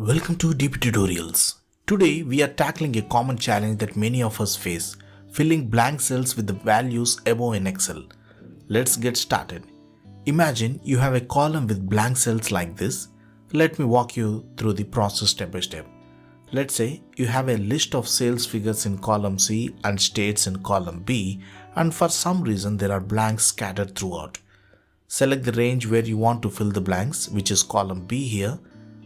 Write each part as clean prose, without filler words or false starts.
Welcome to dptutorials. Today we are tackling a common challenge that many of us face, filling blank cells with the values above in Excel. Let's get started. Imagine you have a column with blank cells like this. Let me walk you through the process step by step. Let's say you have a list of sales figures in column C and states in column B, and for some reason there are blanks scattered throughout. Select the range where you want to fill the blanks, which is column B here.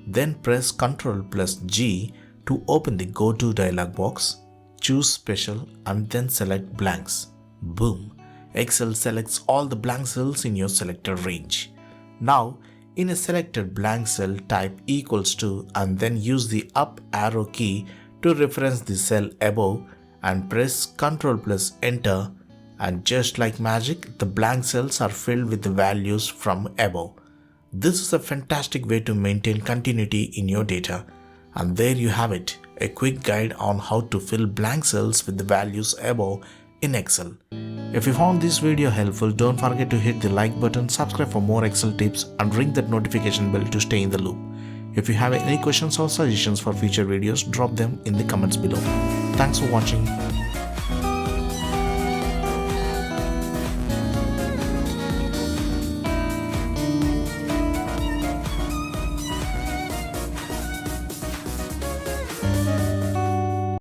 Then press Ctrl+G to open the Go To dialog box, choose Special and then select Blanks. Boom! Excel selects all the blank cells in your selected range. Now, in a selected blank cell, type equals to and then use the up arrow key to reference the cell above and press Ctrl+Enter, and just like magic, the blank cells are filled with the values from above. This is a fantastic way to maintain continuity in your data. And there you have it, a quick guide on how to fill blank cells with the values above in Excel. If you found this video helpful, don't forget to hit the like button, subscribe for more Excel tips and ring that notification bell to stay in the loop. If you have any questions or suggestions for future videos, drop them in the comments below. Thanks for watching.